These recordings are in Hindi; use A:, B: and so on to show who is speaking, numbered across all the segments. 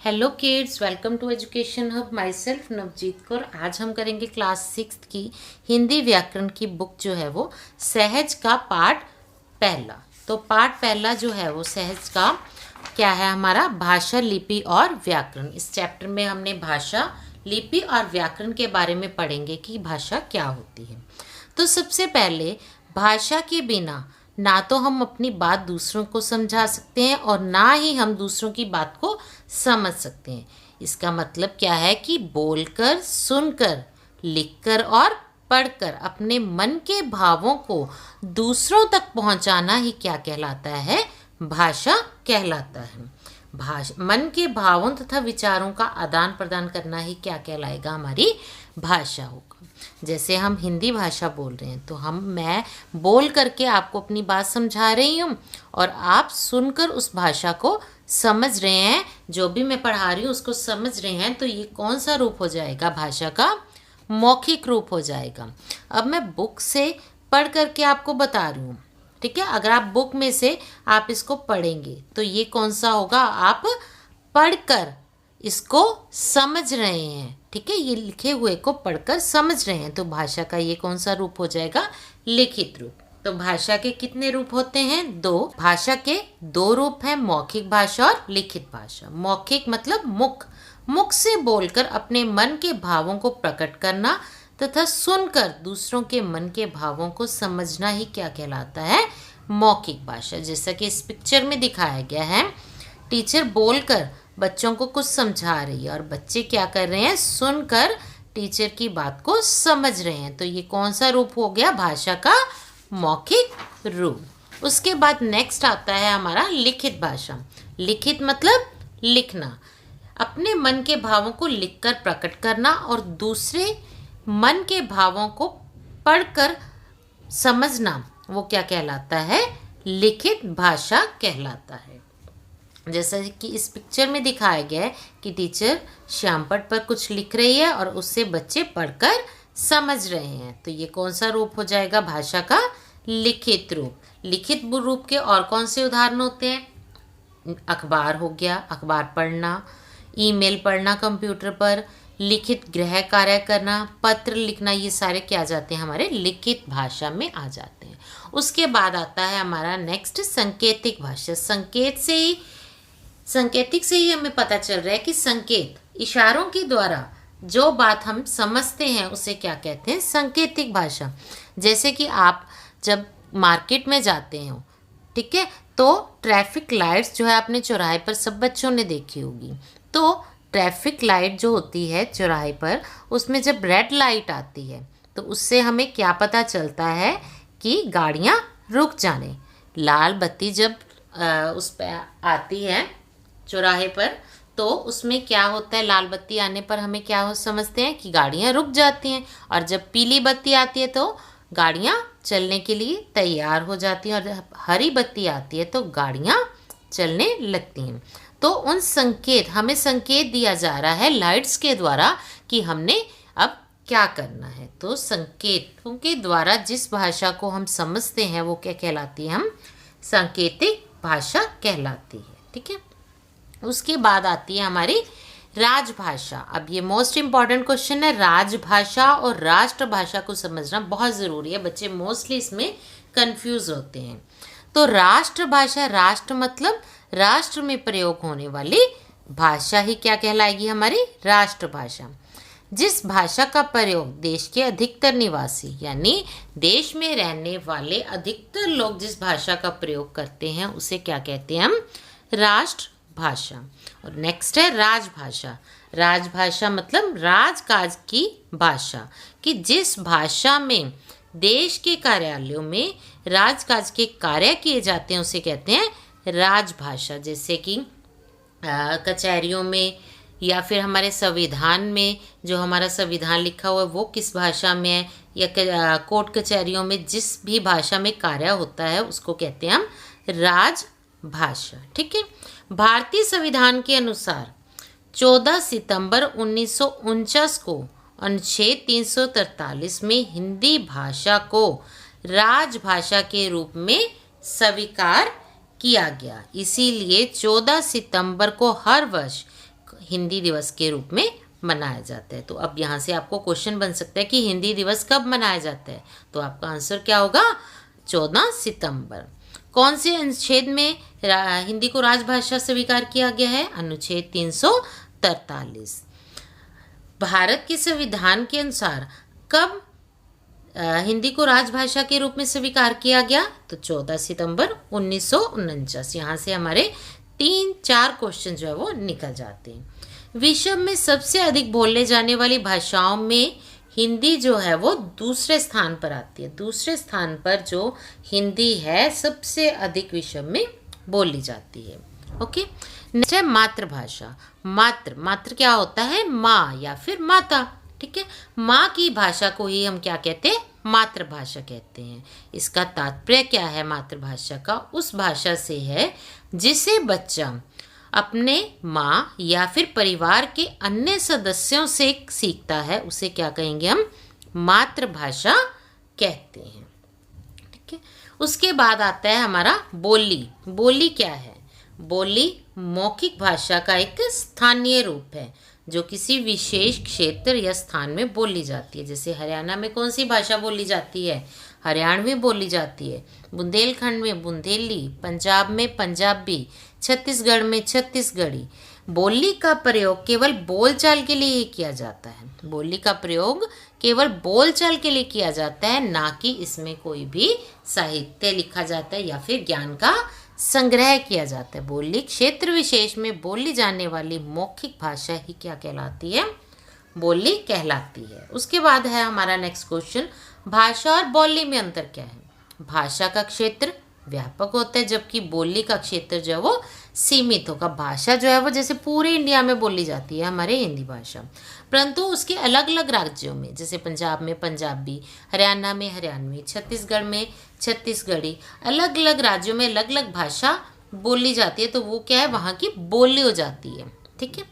A: Hello kids, welcome to education hub. Myself Navjeet Kaur. आज हम करेंगे क्लास 6 की हिंदी व्याकरण की बुक जो है वो सहज का पाठ पहला। तो पाठ पहला जो है वो सहज का क्या है हमारा, भाषा, लिपि और व्याकरण। इस चैप्टर में हमने भाषा, लिपि और व्याकरण के बारे में पढ़ेंगे कि भाषा क्या होती है। तो सबसे पहले भाषा के बिना ना तो हम अपनी बात दूसरों को समझा सकते हैं और ना ही हम दूसरों की बात को समझ सकते हैं। इसका मतलब क्या है कि बोलकर, सुनकर, लिखकर और पढ़कर अपने मन के भावों को दूसरों तक पहुंचाना ही क्या कहलाता है, भाषा कहलाता है। मन के भावों तथा विचारों का आदान प्रदान करना ही क्या कहलाएगा, हमारी भाषा होगा। जैसे हम हिंदी भाषा बोल रहे हैं तो मैं बोल करके आपको अपनी बात समझा रही हूँ और आप सुनकर उस भाषा को समझ रहे हैं, जो भी मैं पढ़ा रही हूँ उसको समझ रहे हैं। तो ये कौन सा रूप हो जाएगा, भाषा का मौखिक रूप हो जाएगा। अब मैं बुक से पढ़ करके आपको बता रही हूँ, ठीक है। अगर आप बुक में से आप इसको पढ़ेंगे तो ये कौन सा होगा, आप पढ़कर इसको समझ रहे हैं, ठीक है। ये लिखे हुए को पढ़कर समझ रहे हैं तो भाषा का ये कौन सा रूप हो जाएगा, लिखित रूप। तो भाषा के कितने रूप होते हैं, दो। भाषा के दो रूप हैं, मौखिक भाषा और लिखित भाषा। मौखिक मतलब मुख से बोलकर अपने मन के भावों को प्रकट करना तथा सुनकर दूसरों के मन के भावों को समझना ही क्या कहलाता है, मौखिक भाषा। जैसा कि इस पिक्चर में दिखाया गया है, टीचर बोलकर बच्चों को कुछ समझा रही है और बच्चे क्या कर रहे हैं, सुनकर टीचर की बात को समझ रहे हैं। तो ये कौन सा रूप हो गया, भाषा का मौखिक रूप। उसके बाद नेक्स्ट आता है हमारा लिखित भाषा। लिखित मतलब लिखना, अपने मन के भावों को लिखकर प्रकट करना और दूसरे मन के भावों को पढ़कर समझना, वो क्या कहलाता है, लिखित भाषा कहलाता है। जैसा कि इस पिक्चर में दिखाया गया है कि टीचर श्यामपट्ट पर कुछ लिख रही है और उससे बच्चे पढ़कर समझ रहे हैं। तो ये कौन सा रूप हो जाएगा, भाषा का लिखित रूप। लिखित रूप के और कौन से उदाहरण होते हैं, अखबार हो गया, अखबार पढ़ना, ईमेल पढ़ना कंप्यूटर पर, लिखित गृह कार्य करना, पत्र लिखना, ये सारे क्या आ जाते हैं, हमारे लिखित भाषा में आ जाते हैं। उसके बाद आता है हमारा नेक्स्ट संकेतिक भाषा। संकेतिक से ही हमें पता चल रहा है कि संकेत, इशारों के द्वारा जो बात हम समझते हैं उसे क्या कहते हैं, संकेतिक भाषा। जैसे कि आप जब मार्केट में जाते हो, ठीक है, तो ट्रैफिक लाइट्स जो है आपने चौराहे पर सब बच्चों ने देखी होगी। तो ट्रैफिक लाइट जो होती है चौराहे पर, उसमें जब रेड लाइट आती है तो उससे हमें क्या पता चलता है कि गाड़ियाँ रुक जाने। लाल बत्ती जब उस पर आती है चौराहे पर तो उसमें क्या होता है, लाल बत्ती आने पर हमें क्या हो समझते हैं कि गाड़ियाँ रुक जाती हैं, और जब पीली बत्ती आती है तो गाड़ियाँ चलने के लिए तैयार हो जाती हैं, और जब हरी बत्ती आती है तो गाड़ियाँ चलने लगती हैं। तो उन संकेत, हमें संकेत दिया जा रहा है लाइट्स के द्वारा कि हमने अब क्या करना है। तो संकेतों के द्वारा जिस भाषा को हम समझते हैं वो क्या कहलाती है, हम सांकेतिक भाषा कहलाती है, ठीक है। उसके बाद आती है हमारी राजभाषा। अब ये मोस्ट इम्पॉर्टेंट क्वेश्चन है, राजभाषा और राष्ट्रभाषा को समझना बहुत ज़रूरी है। बच्चे मोस्टली इसमें कंफ्यूज होते हैं। तो राष्ट्रभाषा, राष्ट्र मतलब राष्ट्र में प्रयोग होने वाली भाषा ही क्या कहलाएगी, हमारी राष्ट्रभाषा। जिस भाषा का प्रयोग देश के अधिकतर निवासी यानी देश में रहने वाले अधिकतर लोग जिस भाषा का प्रयोग करते हैं उसे क्या कहते हैं, हम राष्ट्रभाषा। और नेक्स्ट है राजभाषा। राजभाषा मतलब राजकाज की भाषा, कि जिस भाषा में देश के कार्यालयों में राजकाज के कार्य किए जाते हैं उसे कहते हैं राजभाषा। जैसे कि कचहरियों में या फिर हमारे संविधान में, जो हमारा संविधान लिखा हुआ है वो किस भाषा में है, या कोर्ट कचहरियों में जिस भी भाषा में कार्य होता है उसको कहते हैं हम राजभाषा, ठीक है। भारतीय संविधान के अनुसार 14 सितंबर 1949 को अनुच्छेद 343 में हिंदी भाषा को राजभाषा के रूप में स्वीकार किया गया। इसीलिए 14 सितंबर को हर वर्ष हिंदी दिवस के रूप में मनाया जाता है। तो अब यहाँ से आपको क्वेश्चन बन सकता है कि हिंदी दिवस कब मनाया जाता है, तो आपका आंसर क्या होगा, 14 सितंबर। कौन से अनुच्छेद में हिंदी को राजभाषा स्वीकार किया गया है, अनुच्छेद 343। भारत के संविधान के अनुसार कब हिंदी को राजभाषा के रूप में स्वीकार किया गया, तो 14 सितंबर 1949। यहाँ से हमारे 3-4 क्वेश्चन जो है वो निकल जाते हैं। विश्व में सबसे अधिक बोले जाने वाली भाषाओं में हिंदी जो है वो दूसरे स्थान पर आती है। दूसरे स्थान पर जो हिंदी है सबसे अधिक विश्व में बोली जाती है। ओके, नेक्स्ट है मातृभाषा। मातृ क्या होता है, माँ या फिर माता। ठीक है, माँ की भाषा को ही हम क्या कहते हैं, मातृभाषा कहते हैं। इसका तात्पर्य क्या है मातृभाषा का, उस भाषा से है जिसे बच्चा अपने माँ या फिर परिवार के अन्य सदस्यों से सीखता है, उसे क्या कहेंगे हम, मातृभाषा कहते हैं। ठीक है, उसके बाद आता है हमारा बोली। बोली क्या है, बोली मौखिक भाषा का एक स्थानीय रूप है जो किसी विशेष क्षेत्र या स्थान में बोली जाती है। जैसे हरियाणा में कौन सी भाषा बोली जाती है, हरियाणवी बोली जाती है। बुंदेलखंड में बुंदेली, पंजाब में पंजाबी, छत्तीसगढ़ में छत्तीसगढ़ी। बोली का प्रयोग केवल बोलचाल के लिए ही किया जाता है। बोली का प्रयोग केवल बोलचाल के लिए किया जाता है, ना कि इसमें कोई भी साहित्य लिखा जाता है या फिर ज्ञान का संग्रह किया जाता है। बोली क्षेत्र विशेष में बोली जाने वाली मौखिक भाषा ही क्या कहलाती है, बोली कहलाती है। उसके बाद है हमारा नेक्स्ट क्वेश्चन, भाषा और बोली में अंतर क्या है। भाषा का क्षेत्र व्यापक होता है जबकि बोली का क्षेत्र जो है वो सीमित होगा। भाषा जो है वो जैसे पूरे इंडिया में बोली जाती है हमारे हिंदी भाषा, परंतु उसके अलग अलग राज्यों में, जैसे पंजाब में पंजाबी, हरियाणा में हरियाणवी, छत्तीसगढ़ में छत्तीसगढ़ी, अलग अलग राज्यों में अलग अलग भाषा बोली जाती है, तो वो क्या है, वहाँ की बोली हो जाती है। ठीक है,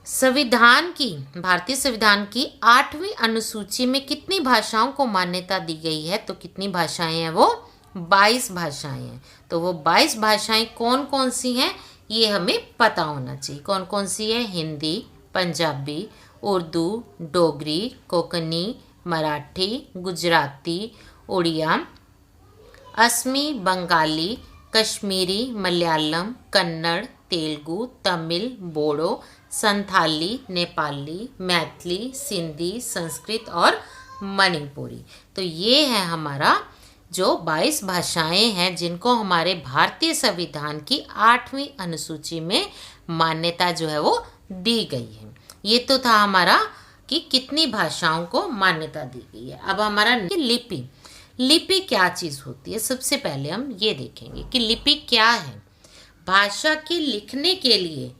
A: संविधान की, भारतीय संविधान की 8वीं अनुसूची में कितनी भाषाओं को मान्यता दी गई है, तो कितनी भाषाएं हैं, वो 22 भाषाएं हैं। तो वो 22 भाषाएं कौन कौन सी हैं ये हमें पता होना चाहिए। कौन कौन सी है, हिंदी, पंजाबी, उर्दू, डोगरी, कोंकणी, मराठी, गुजराती, उड़िया, असमी, बंगाली, कश्मीरी, मलयालम, कन्नड़, तेलुगु, तमिल, बोडो, संथाली, नेपाली, मैथिली, सिंधी, संस्कृत और मणिपुरी। तो ये है हमारा जो 22 भाषाएं हैं जिनको हमारे भारतीय संविधान की 8वीं अनुसूची में मान्यता जो है वो दी गई है। ये तो था हमारा कि कितनी भाषाओं को मान्यता दी गई है। अब हमारा लिपि। लिपि क्या चीज़ होती है, सबसे पहले हम ये देखेंगे कि लिपि क्या है। भाषा के लिखने के लिए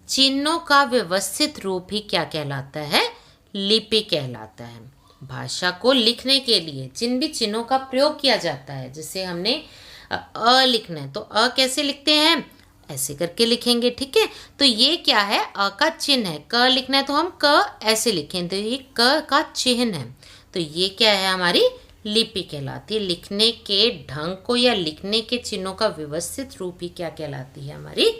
A: चिन्हों का व्यवस्थित रूप ही क्या कहलाता है, लिपि कहलाता है। भाषा को लिखने के लिए जिन भी चिन्हों का प्रयोग किया जाता है, जैसे हमने अ लिखना है तो अ कैसे लिखते हैं, ऐसे करके लिखेंगे। ठीक है, तो ये क्या है, अ का चिन्ह है। क लिखना है तो हम क ऐसे लिखें, तो ये क का चिन्ह है। तो ये क्या है, हमारी लिपि कहलाती है। लिखने के ढंग को या लिखने के चिन्हों का व्यवस्थित रूप ही क्या कहलाती है, हमारी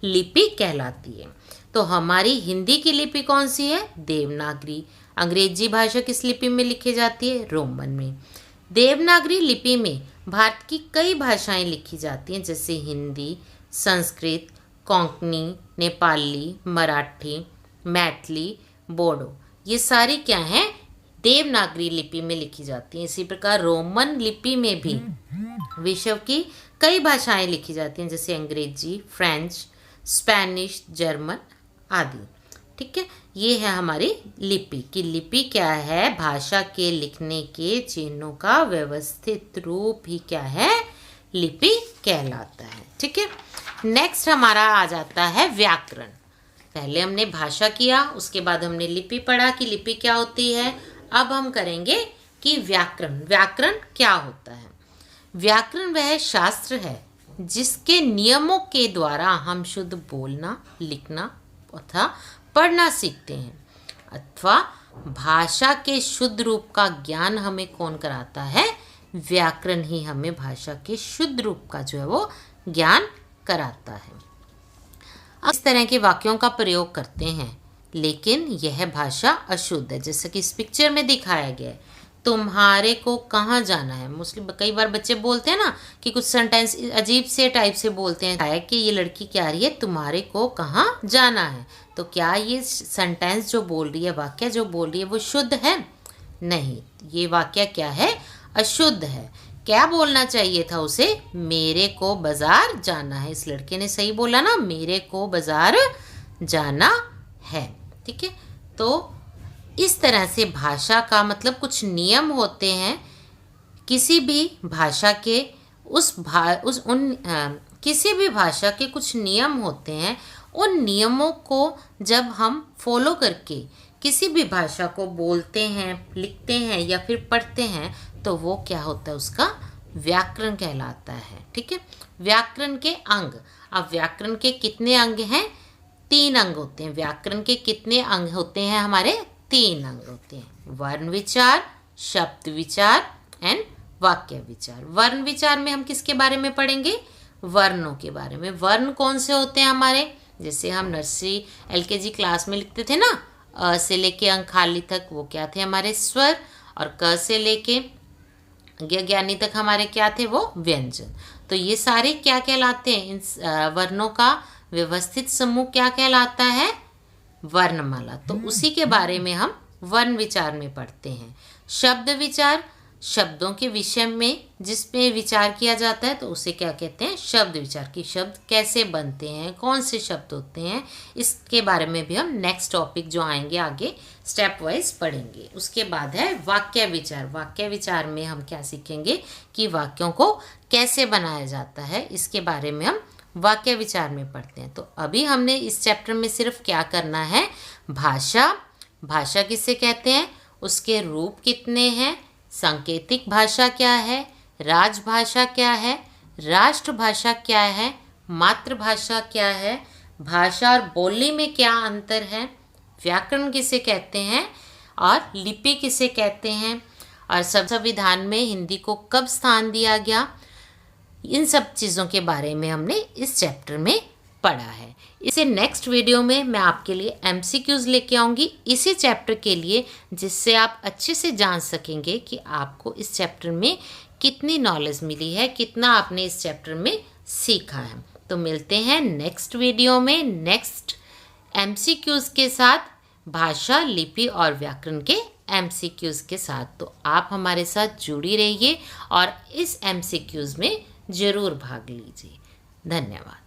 A: लिपि कहलाती है। तो हमारी हिंदी की लिपि कौन सी है, देवनागरी। अंग्रेजी भाषा किस लिपि में लिखी जाती है, रोमन में। देवनागरी लिपि में भारत की कई भाषाएं लिखी जाती हैं, जैसे हिंदी, संस्कृत, कोंकणी, नेपाली, मराठी, मैथिली, बोडो। ये सारी क्या हैं, देवनागरी लिपि में लिखी जाती हैं। इसी प्रकार रोमन लिपि में भी विश्व की कई भाषाएं लिखी जाती हैं, जैसे अंग्रेजी, फ्रेंच, स्पेनिश, जर्मन आदि। ठीक है, ये है हमारी लिपि की। लिपि क्या है, भाषा के लिखने के चिन्हों का व्यवस्थित रूप ही क्या है, लिपि कहलाता है। ठीक है, नेक्स्ट हमारा आ जाता है व्याकरण। पहले हमने भाषा किया, उसके बाद हमने लिपि पढ़ा कि लिपि क्या होती है। अब हम करेंगे कि व्याकरण। व्याकरण क्या होता है। व्याकरण वह शास्त्र है जिसके नियमों के द्वारा हम शुद्ध बोलना, लिखना तथा पढ़ना सीखते हैं, अथवा भाषा के शुद्ध रूप का ज्ञान हमें कौन कराता है, व्याकरण ही हमें भाषा के शुद्ध रूप का जो है वो ज्ञान कराता है। इस तरह के वाक्यों का प्रयोग करते हैं, लेकिन यह भाषा अशुद्ध है। जैसे कि इस पिक्चर में दिखाया गया है, तुम्हारे को कहाँ जाना है। मोस्टली कई बार बच्चे बोलते हैं ना कि कुछ सेंटेंस अजीब से टाइप से बोलते हैं, है कि ये लड़की क्या रही है, तुम्हारे को कहाँ जाना है। तो क्या ये सेंटेंस जो बोल रही है, वाक्य जो बोल रही है, वो शुद्ध है? नहीं, ये वाक्य क्या है? अशुद्ध है। क्या बोलना चाहिए था उसे? मेरे को बाजार जाना है। इस लड़के ने सही बोला ना, मेरे को बाजार जाना है। ठीक है, तो इस तरह से भाषा का मतलब कुछ नियम होते हैं। किसी भी भाषा के किसी भी भाषा के कुछ नियम होते हैं। उन नियमों को जब हम फॉलो करके किसी भी भाषा को बोलते हैं, लिखते हैं या फिर पढ़ते हैं, तो वो क्या होता है? उसका व्याकरण कहलाता है। ठीक है, व्याकरण के अंग। अब व्याकरण के कितने अंग हैं? 3 अंग होते हैं। व्याकरण के कितने अंग होते हैं? हमारे 3 अंग होते हैं। वर्ण विचार, शब्द विचार एंड वाक्य विचार। वर्ण विचार में हम किसके बारे में पढ़ेंगे? वर्णों के बारे में। वर्ण कौन से होते हैं हमारे? जैसे हम नर्सरी LKG क्लास में लिखते थे ना, अ से लेके अंक खाली तक, वो क्या थे? हमारे स्वर। और क से लेके ज्ञानी तक हमारे क्या थे? वो व्यंजन। तो ये सारे क्या कहलाते हैं? इन वर्णों का व्यवस्थित समूह क्या कहलाता है? वर्णमाला। तो उसी के बारे में हम वर्ण विचार में पढ़ते हैं। शब्द विचार, शब्दों के विषय में जिस पे विचार किया जाता है, तो उसे क्या कहते हैं? शब्द विचार। की शब्द कैसे बनते हैं, कौन से शब्द होते हैं, इसके बारे में भी हम नेक्स्ट टॉपिक जो आएंगे आगे स्टेप वाइज पढ़ेंगे। उसके बाद है वाक्य विचार। वाक्य विचार में हम क्या सीखेंगे कि वाक्यों को कैसे बनाया जाता है, इसके बारे में हम वाक्य विचार में पढ़ते हैं। तो अभी हमने इस चैप्टर में सिर्फ क्या करना है? भाषा। भाषा किसे कहते हैं? उसके रूप कितने हैं? सांकेतिक भाषा क्या है? राजभाषा क्या है? राष्ट्रभाषा क्या है? मातृभाषा क्या है? भाषा और बोली में क्या अंतर है? व्याकरण किसे कहते हैं और लिपि किसे कहते हैं? और संविधान में हिंदी को कब स्थान दिया गया? इन सब चीज़ों के बारे में हमने इस चैप्टर में पढ़ा है। इसे नेक्स्ट वीडियो में मैं आपके लिए MCQs लेके आऊँगी इसी चैप्टर के लिए, जिससे आप अच्छे से जान सकेंगे कि आपको इस चैप्टर में कितनी नॉलेज मिली है, कितना आपने इस चैप्टर में सीखा है। तो मिलते हैं नेक्स्ट वीडियो में नेक्स्ट MCQs के साथ, भाषा, लिपि और व्याकरण के MCQs के साथ। तो आप हमारे साथ जुड़ी रहिए और इस MCQs में ज़रूर भाग लीजिए। धन्यवाद।